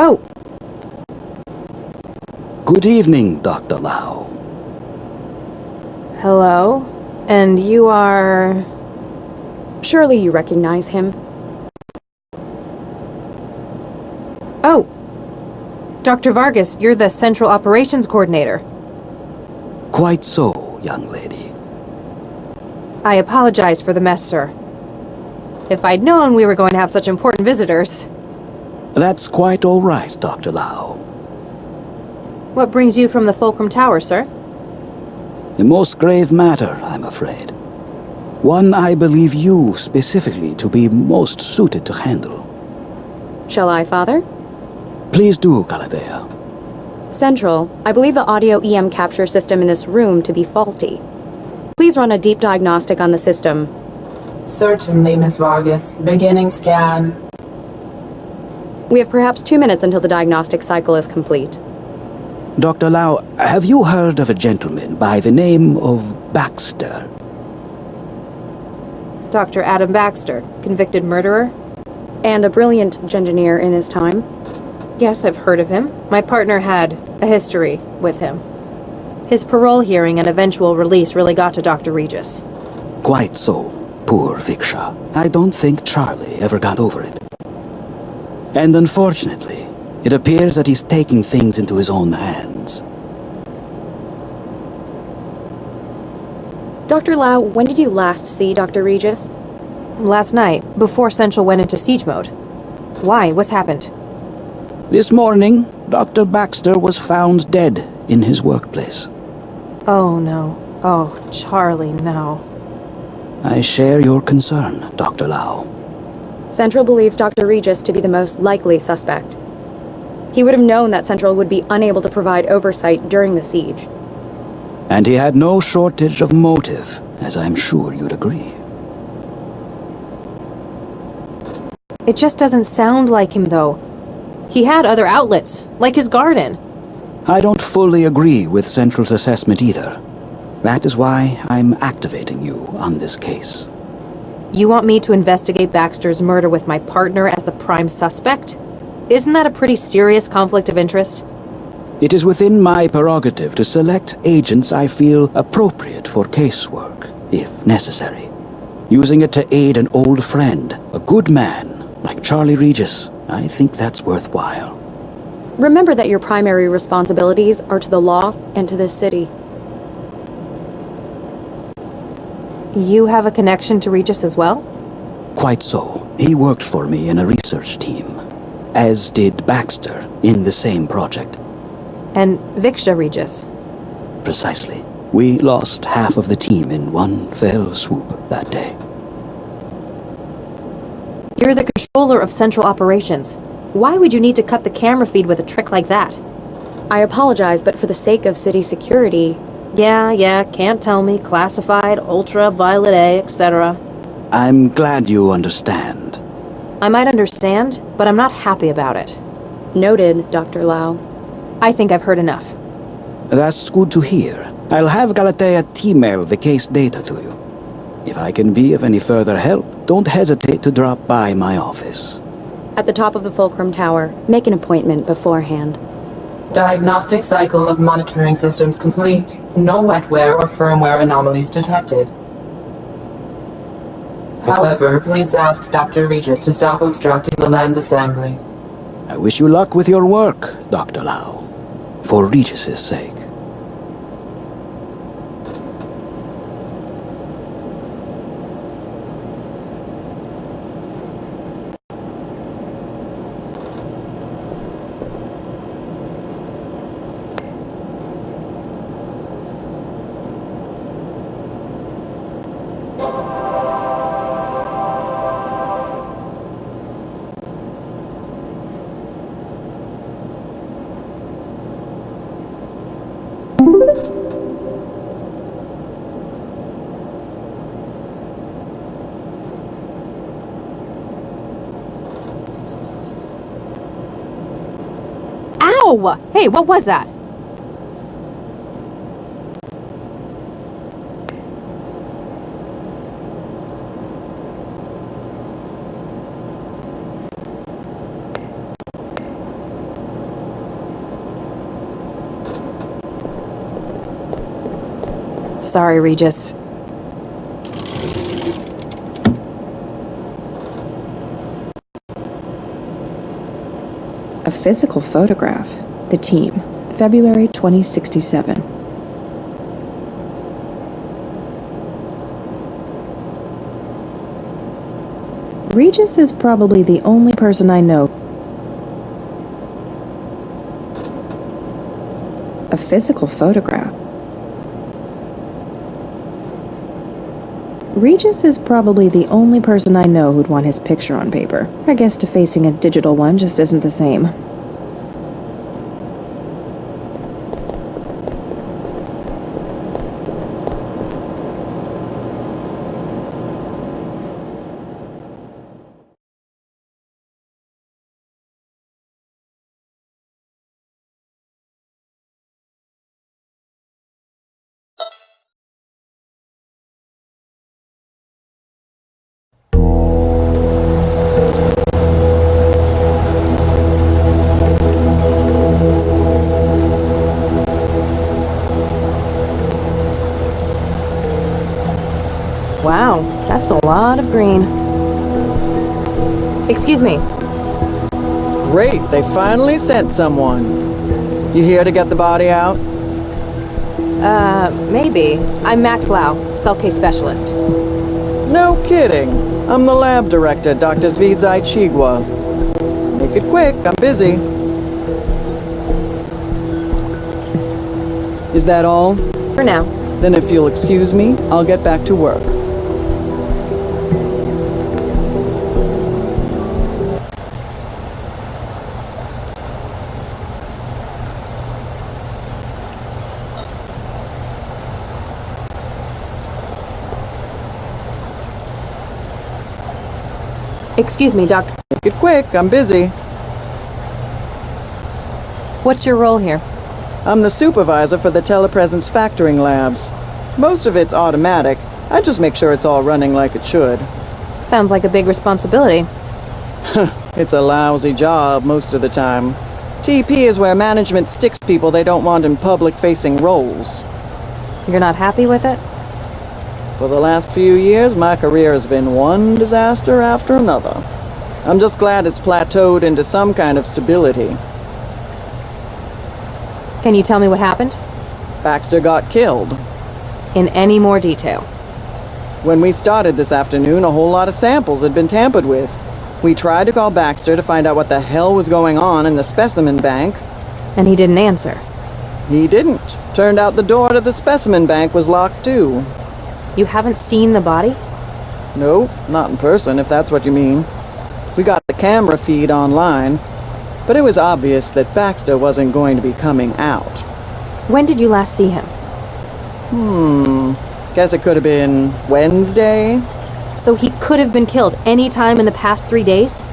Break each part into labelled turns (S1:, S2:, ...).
S1: Oh!
S2: Good evening, Dr. Lau.
S1: Hello? And you are...
S3: Surely you recognize him.
S1: Oh! Dr. Vargas, you're the Central Operations Coordinator.
S2: Quite so, young lady.
S1: I apologize for the mess, sir. If I'd known we were going to have such important visitors...
S2: That's quite all right, Dr. Lau.
S1: What brings you from the Fulcrum Tower, sir?
S2: A most grave matter, I'm afraid. One I believe you specifically to be most suited to handle.
S3: Shall I, Father?
S2: Please do, Galatea.
S3: Central, I believe the audio EM capture system in this room to be faulty. Please run a deep diagnostic on the system.
S4: Certainly, Miss Vargas. Beginning scan.
S3: We have perhaps 2 minutes until the diagnostic cycle is complete.
S2: Dr. Lau, have you heard of a gentleman by the name of Baxter?
S1: Dr. Adam Baxter, convicted murderer?
S3: And a brilliant engineer in his time.
S1: Yes, I've heard of him. My partner had a history with him. His parole hearing and eventual release really got to Dr. Regis.
S2: Quite so. Poor Viksha. I don't think Charlie ever got over it. And unfortunately, it appears that he's taking things into his own hands.
S3: Dr. Lau, when did you last see Dr. Regis?
S1: Last night, before Central went into siege mode. Why? What's happened?
S2: This morning, Dr. Baxter was found dead in his workplace.
S1: Oh, no. Oh, Charlie, no.
S2: I share your concern, Dr. Lau.
S3: Central believes Dr. Regis to be the most likely suspect. He would have known that Central would be unable to provide oversight during the siege.
S2: And he had no shortage of motive, as I'm sure you'd agree.
S1: It just doesn't sound like him, though. He had other outlets, like his garden.
S2: I don't fully agree with Central's assessment either. That is why I'm activating you on this case.
S1: You want me to investigate Baxter's murder with my partner as the prime suspect? Isn't that a pretty serious conflict of interest?
S2: It is within my prerogative to select agents I feel appropriate for casework, if necessary. Using it to aid an old friend, a good man, like Charlie Regis, I think that's worthwhile.
S3: Remember that your primary responsibilities are to the law and to this city.
S1: You have a connection to Regis as well?
S2: Quite so. He worked for me in a research team, as did Baxter in the same project.
S1: And Viksha Regis?
S2: Precisely. We lost half of the team in one fell swoop that day.
S1: You're the controller of Central Operations. Why would you need to cut the camera feed with a trick like that?
S3: I apologize, but for the sake of city security...
S1: Yeah, can't tell me. Classified, ultraviolet A, etc.
S2: I'm glad you understand.
S1: I might understand, but I'm not happy about it.
S3: Noted, Dr. Lau.
S1: I think I've heard enough.
S2: That's good to hear. I'll have Galatea email the case data to you. If I can be of any further help, don't hesitate to drop by my office.
S3: At the top of the Fulcrum Tower, make an appointment beforehand.
S4: Diagnostic cycle of monitoring systems complete. No wetware or firmware anomalies detected. However, please ask Dr. Regis to stop obstructing the lens assembly.
S2: I wish you luck with your work, Dr. Lau. For Regis's sake.
S1: Ow! Hey, what was that? Sorry, Regis.
S5: A physical photograph. The team. February 2067. Regis is probably the only person I know. A physical photograph. Regis is probably the only person I know who'd want his picture on paper. I guess defacing a digital one just isn't the same.
S1: Wow, that's a lot of green. Excuse me.
S6: Great, they finally sent someone. You here to get the body out?
S1: Maybe. I'm Max Lau, cell case specialist.
S6: No kidding. I'm the lab director, Dr. Zvidzai Chigwa. Make it quick, I'm busy. Is that all?
S1: For now.
S6: Then if you'll excuse me, I'll get back to work.
S1: Excuse me, Doctor.
S6: Make it quick, I'm busy.
S1: What's your role here?
S6: I'm the supervisor for the telepresence factoring labs. Most of it's automatic. I just make sure it's all running like it should.
S1: Sounds like a big responsibility.
S6: It's a lousy job most of the time. TP is where management sticks people they don't want in public-facing roles.
S1: You're not happy with it?
S6: For the last few years, my career has been one disaster after another. I'm just glad it's plateaued into some kind of stability.
S1: Can you tell me what happened?
S6: Baxter got killed.
S1: In any more detail?
S6: When we started this afternoon, a whole lot of samples had been tampered with. We tried to call Baxter to find out what the hell was going on in the specimen bank.
S1: And he didn't answer?
S6: He didn't. Turned out the door to the specimen bank was locked too.
S1: You haven't seen the body?
S6: No, not in person, if that's what you mean. We got the camera feed online, but it was obvious that Baxter wasn't going to be coming out.
S1: When did you last see him?
S6: Guess it could have been Wednesday?
S1: So he could have been killed any time in the past 3 days?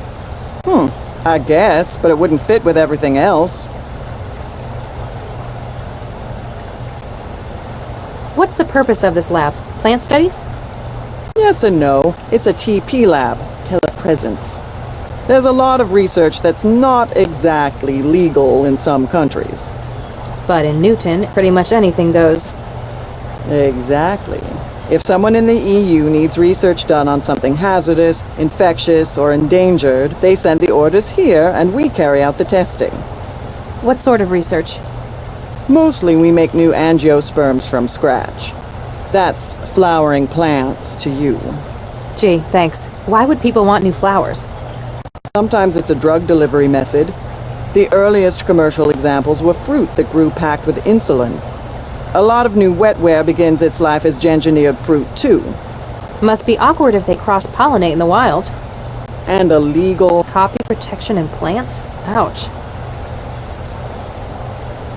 S6: I guess, but it wouldn't fit with everything else.
S1: What's the purpose of this lab? Plant studies?
S6: Yes and no. It's a TP lab, telepresence. There's a lot of research that's not exactly legal in some countries.
S1: But in Newton, pretty much anything goes.
S6: Exactly. If someone in the EU needs research done on something hazardous, infectious, or endangered, they send the orders here and we carry out the testing.
S1: What sort of research?
S6: Mostly we make new angiosperms from scratch. That's flowering plants to you.
S1: Gee, thanks. Why would people want new flowers?
S6: Sometimes it's a drug delivery method. The earliest commercial examples were fruit that grew packed with insulin. A lot of new wetware begins its life as engineered fruit, too.
S1: Must be awkward if they cross-pollinate in the wild.
S6: And illegal.
S1: Copy protection in plants? Ouch.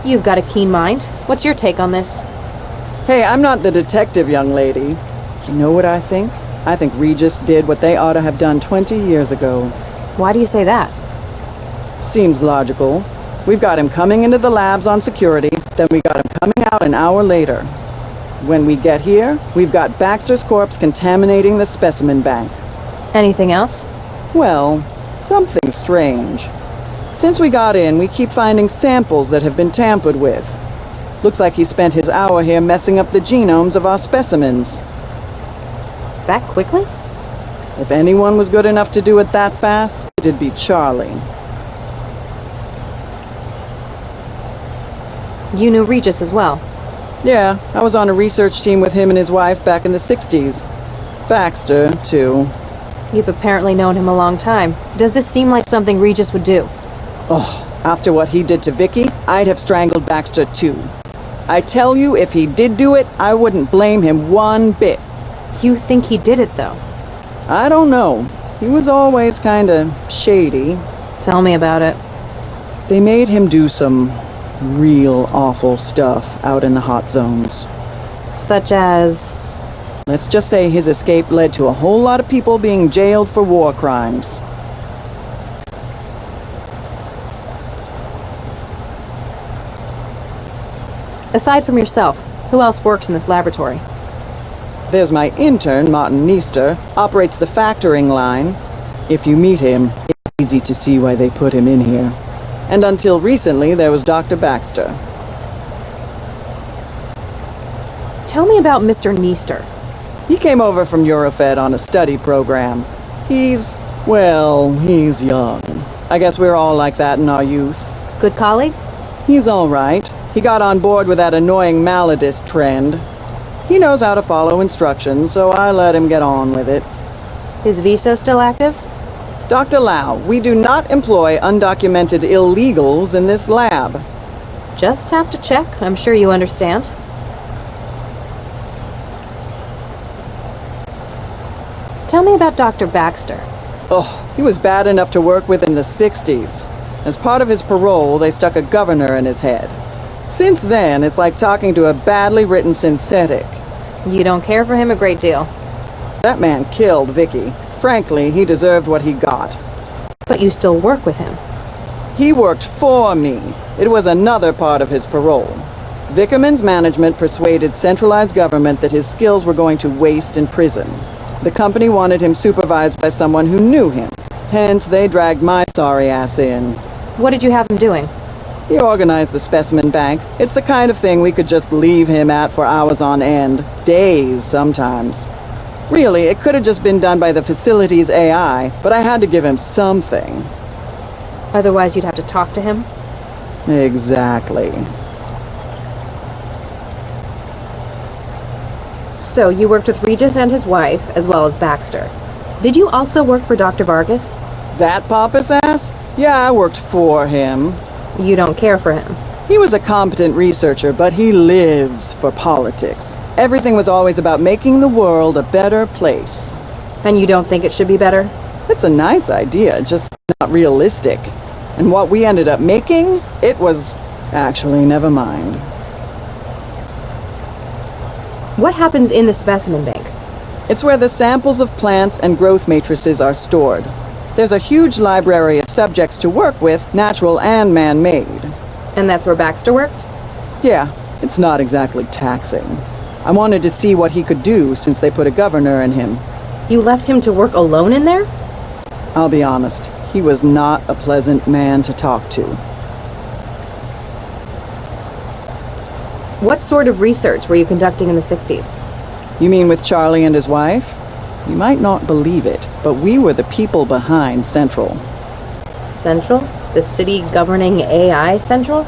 S1: You've got a keen mind. What's your take on this?
S6: Hey, I'm not the detective, young lady. You know what I think? I think Regis did what they ought to have done 20 years ago.
S1: Why do you say that?
S6: Seems logical. We've got him coming into the labs on security, then we got him coming out an hour later. When we get here, we've got Baxter's corpse contaminating the specimen bank.
S1: Anything else?
S6: Well, something strange. Since we got in, we keep finding samples that have been tampered with. Looks like he spent his hour here messing up the genomes of our specimens.
S1: That quickly?
S6: If anyone was good enough to do it that fast, it'd be Charlie.
S1: You knew Regis as well.
S6: Yeah, I was on a research team with him and his wife back in the 60s. Baxter, too.
S1: You've apparently known him a long time. Does this seem like something Regis would do?
S6: Oh, after what he did to Vicky, I'd have strangled Baxter too. I tell you, if he did do it, I wouldn't blame him one bit.
S1: Do you think he did it, though?
S6: I don't know. He was always kinda shady.
S1: Tell me about it.
S6: They made him do some real awful stuff out in the hot zones.
S1: Such as...
S6: Let's just say his escape led to a whole lot of people being jailed for war crimes.
S1: Aside from yourself, who else works in this laboratory?
S6: There's my intern, Martin Neester, operates the factoring line. If you meet him, it's easy to see why they put him in here. And until recently, there was Dr. Baxter.
S1: Tell me about Mr. Neester.
S6: He came over from Eurofed on a study program. He's young. I guess we're all like that in our youth.
S1: Good colleague?
S6: He's all right. He got on board with that annoying Maladist trend. He knows how to follow instructions, so I let him get on with it.
S1: Is visa still active?
S6: Dr. Lau, we do not employ undocumented illegals in this lab.
S1: Just have to check. I'm sure you understand. Tell me about Dr. Baxter.
S6: Oh, he was bad enough to work with in the 60s. As part of his parole, they stuck a governor in his head. Since then, it's like talking to a badly written synthetic.
S1: You don't care for him a great deal.
S6: That man killed Vicky. Frankly, he deserved what he got.
S1: But you still work with him.
S6: He worked for me. It was another part of his parole. Vickerman's management persuaded centralized government that his skills were going to waste in prison. The company wanted him supervised by someone who knew him. Hence, they dragged my sorry ass in.
S1: What did you have him doing?
S6: He organized the specimen bank. It's the kind of thing we could just leave him at for hours on end. Days, sometimes. Really, it could have just been done by the facility's AI, but I had to give him something.
S1: Otherwise, you'd have to talk to him?
S6: Exactly.
S1: So, you worked with Regis and his wife, as well as Baxter. Did you also work for Dr. Vargas?
S6: That pompous ass? Yeah, I worked for him.
S1: You don't care for him.
S6: He was a competent researcher, but he lives for politics. Everything was always about making the world a better place.
S1: And you don't think it should be better?
S6: It's a nice idea, just not realistic. And what we ended up making, it was... Actually, never mind.
S1: What happens in the specimen bank?
S6: It's where the samples of plants and growth matrices are stored. There's a huge library of subjects to work with, natural and man-made.
S1: And that's where Baxter worked?
S6: Yeah, it's not exactly taxing. I wanted to see what he could do since they put a governor in him.
S1: You left him to work alone in there?
S6: I'll be honest, he was not a pleasant man to talk to.
S1: What sort of research were you conducting in the 60s?
S6: You mean with Charlie and his wife? You might not believe it, but we were the people behind Central.
S1: Central? The city governing AI Central?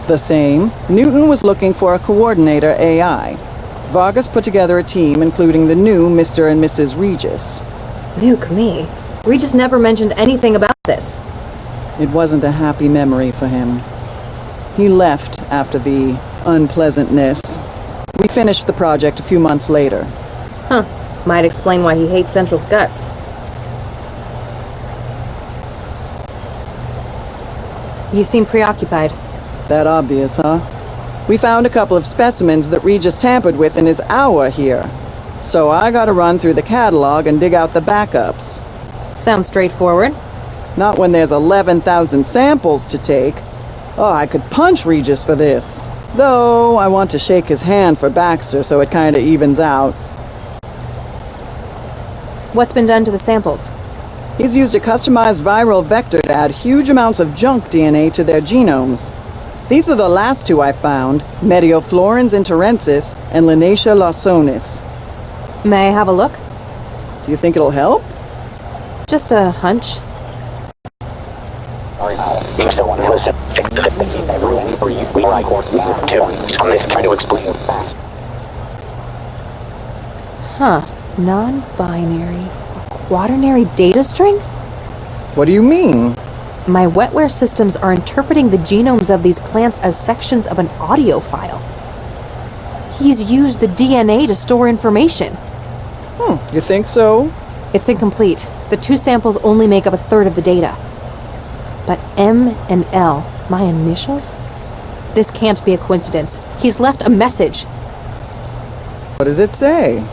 S6: The same. Newton was looking for a coordinator AI. Vargas put together a team including the new Mr. and Mrs. Regis.
S1: Nuke me. Regis never mentioned anything about this.
S6: It wasn't a happy memory for him. He left after the unpleasantness. We finished the project a few months later.
S1: Huh. Might explain why he hates Central's guts. You seem preoccupied.
S6: That obvious, huh? We found a couple of specimens that Regis tampered with in his hour here. So I gotta run through the catalog and dig out the backups.
S1: Sounds straightforward.
S6: Not when there's 11,000 samples to take. Oh, I could punch Regis for this. Though, I want to shake his hand for Baxter so it kinda evens out.
S1: What's been done to the samples?
S6: He's used a customized viral vector to add huge amounts of junk DNA to their genomes. These are the last two I found, Medioflorens interensis and Linacia lawsonis.
S1: May I have a look?
S6: Do you think it'll help?
S1: Just a hunch. Huh. Non-binary. Quaternary data string?
S6: What do you mean?
S1: My wetware systems are interpreting the genomes of these plants as sections of an audio file. He's used the DNA to store information.
S6: You think so?
S1: It's incomplete. The two samples only make up a third of the data. But M and L, my initials? This can't be a coincidence. He's left a message.
S6: What does it say?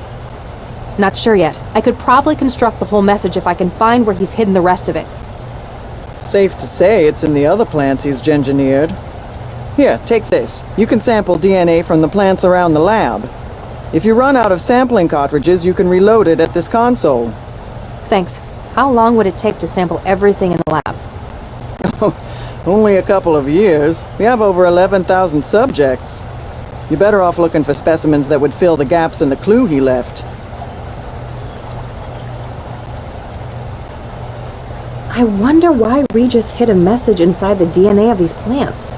S1: Not sure yet. I could probably construct the whole message if I can find where he's hidden the rest of it.
S6: Safe to say it's in the other plants he's engineered. Here, take this. You can sample DNA from the plants around the lab. If you run out of sampling cartridges, you can reload it at this console.
S1: Thanks. How long would it take to sample everything in the lab?
S6: Only a couple of years. We have over 11,000 subjects. You're better off looking for specimens that would fill the gaps in the clue he left.
S1: I wonder why Regis hid a message inside the DNA of these plants.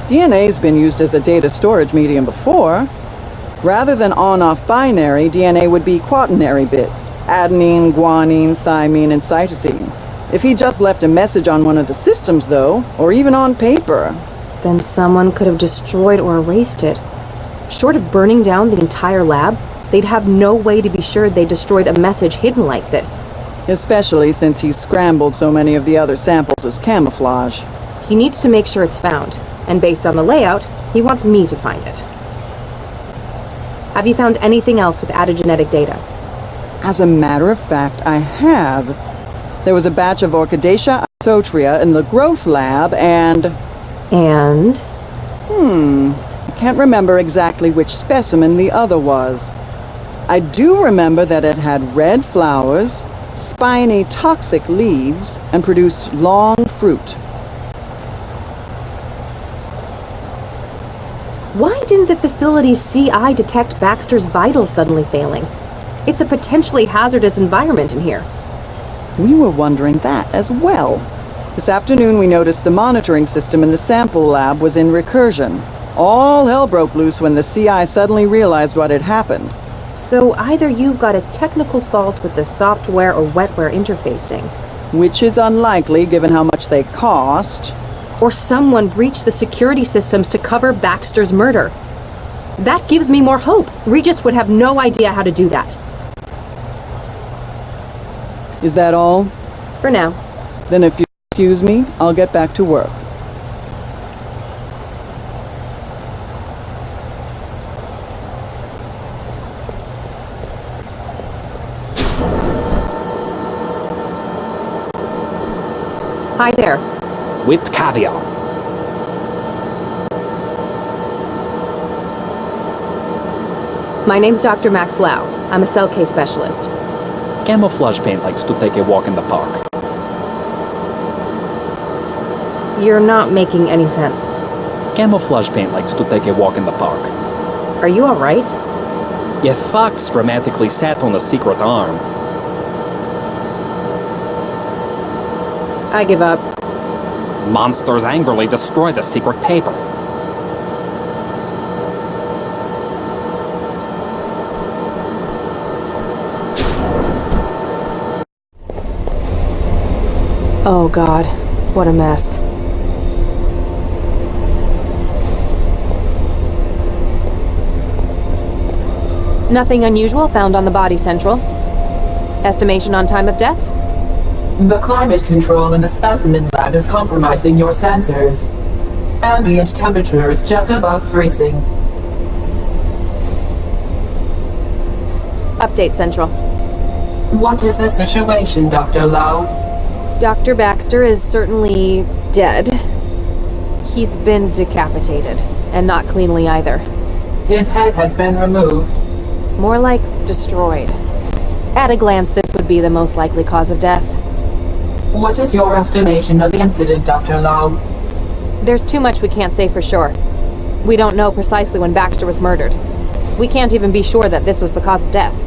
S6: DNA's been used as a data storage medium before. Rather than on-off binary, DNA would be quaternary bits. Adenine, guanine, thymine, and cytosine. If he just left a message on one of the systems, though, or even on paper...
S1: Then someone could have destroyed or erased it. Short of burning down the entire lab, they'd have no way to be sure they destroyed a message hidden like this.
S6: Especially since he's scrambled so many of the other samples as camouflage.
S1: He needs to make sure it's found, and based on the layout, he wants me to find it. Have you found anything else with added genetic data?
S6: As a matter of fact, I have. There was a batch of Orchidaceae isotria in the growth lab, and... I can't remember exactly which specimen the other was. I do remember that it had red flowers, spiny toxic leaves, and produced long fruit.
S1: Why didn't the facility's CI detect Baxter's vitals suddenly failing? It's a potentially hazardous environment in here.
S6: We were wondering that as well. This afternoon we noticed the monitoring system in the sample lab was in recursion. All hell broke loose when the CI suddenly realized what had happened.
S1: So either you've got a technical fault with the software or wetware interfacing,
S6: Which is unlikely given how much they cost.
S1: or someone breached the security systems to cover Baxter's murder. That gives me more hope. Regis would have no idea how to do that.
S6: Is that all?
S1: For now.
S6: Then if you excuse me, I'll get back to work.
S1: Hi there.
S7: With caviar.
S1: My name's Dr. Max Lau. I'm a cell case specialist.
S7: Camouflage paint likes to take a walk in the park.
S1: You're not making any sense.
S7: Camouflage paint likes to take a walk in the park.
S1: Are you alright?
S7: A fox dramatically sat on a secret arm.
S1: I give up.
S7: Monsters angrily destroy the secret paper.
S1: Oh god, what a mess. Nothing unusual found on the body, Central. Estimation on time of death?
S4: The climate control in the specimen lab is compromising your sensors. Ambient temperature is just above freezing.
S1: Update, Central.
S4: What is the situation, Dr. Lau?
S1: Dr. Baxter is certainly dead. He's been decapitated, and not cleanly either.
S4: His head has been removed.
S1: More like destroyed. At a glance, this would be the most likely cause of death.
S4: What is your estimation of the incident, Dr. Lau?
S1: There's too much we can't say for sure. We don't know precisely when Baxter was murdered. We can't even be sure that this was the cause of death.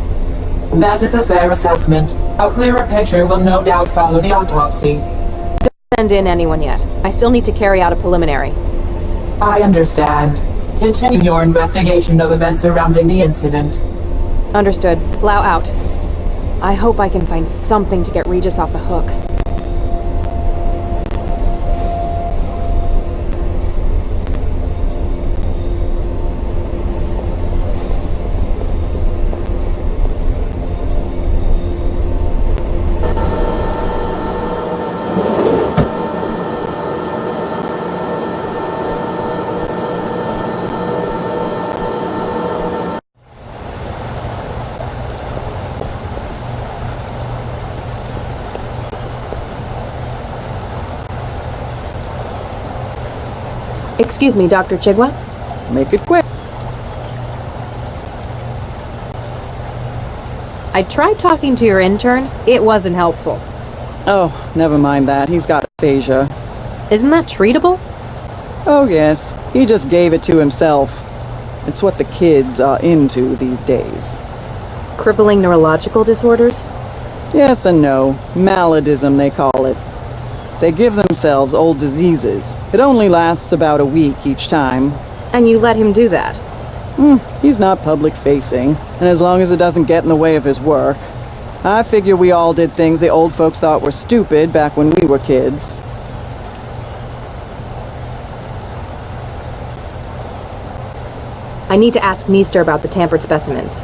S4: That is a fair assessment. A clearer picture will no doubt follow the autopsy.
S1: Don't send in anyone yet. I still need to carry out a preliminary.
S4: I understand. Continue your investigation of events surrounding the incident.
S1: Understood. Lau out. I hope I can find something to get Regis off the hook. Excuse me, Dr. Chigwa?
S6: Make it quick.
S1: I tried talking to your intern. It wasn't helpful.
S6: Oh, never mind that. He's got aphasia.
S1: Isn't that treatable?
S6: Oh, yes. He just gave it to himself. It's what the kids are into these days.
S1: Crippling neurological disorders?
S6: Yes and no. Maladism, they call it. They give themselves old diseases. It only lasts about a week each time.
S1: And you let him do that?
S6: He's not public-facing, and as long as it doesn't get in the way of his work. I figure we all did things the old folks thought were stupid back when we were kids.
S1: I need to ask Meester about the tampered specimens.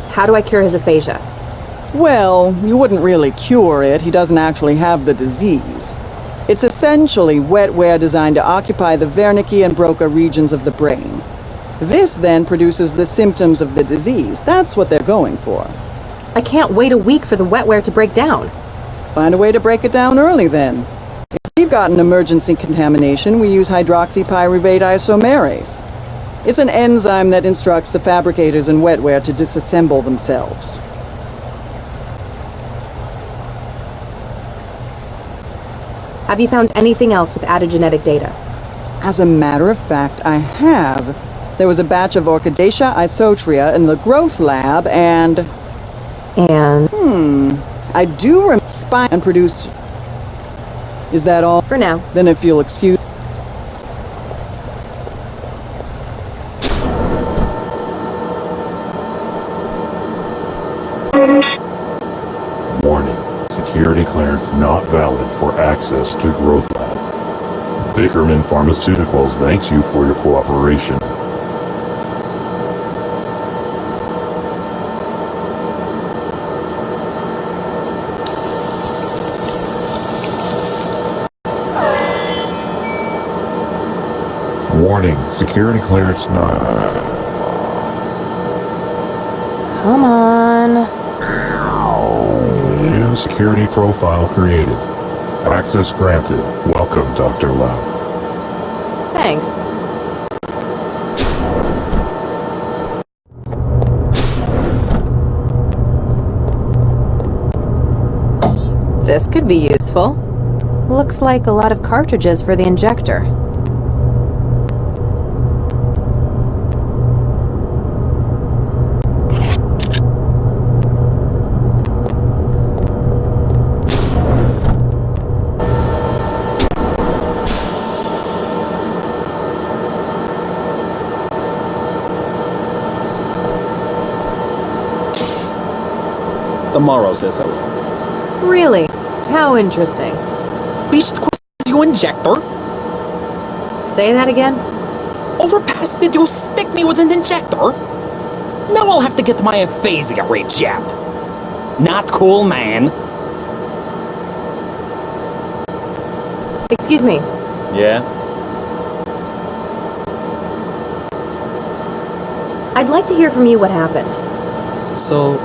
S1: How do I cure his aphasia?
S6: Well, you wouldn't really cure it. He doesn't actually have the disease. It's essentially wetware designed to occupy the Wernicke and Broca regions of the brain. This then produces the symptoms of the disease. That's what they're going for.
S1: I can't wait a week for the wetware to break down.
S6: Find a way to break it down early then. If we've got an emergency contamination, we use hydroxypyruvate isomerase. It's an enzyme that instructs the fabricators in wetware to disassemble themselves.
S1: Have you found anything else with added genetic data?
S6: As a matter of fact, I have. There was a batch of Orchidaceae isotria in the growth lab, and... I do spine and produce... Is that all?
S1: For now.
S6: Then if you'll excuse...
S8: Warning. Security clearance not valid for access to Growth Lab. Vickerman Pharmaceuticals thanks you for your cooperation. Warning. Security clearance not...
S1: Come on.
S8: New security profile created. Access granted. Welcome, Dr. Lau.
S1: Thanks. This could be useful. Looks like a lot of cartridges for the injector.
S7: The Morrow system.
S1: Really? How interesting.
S7: Beached you injector?
S1: Say that again?
S7: Overpass did you stick me with an injector? Now I'll have to get my aphasia rejabbed. Not cool, man.
S1: Excuse me.
S7: Yeah?
S1: I'd like to hear from you what happened.
S7: So,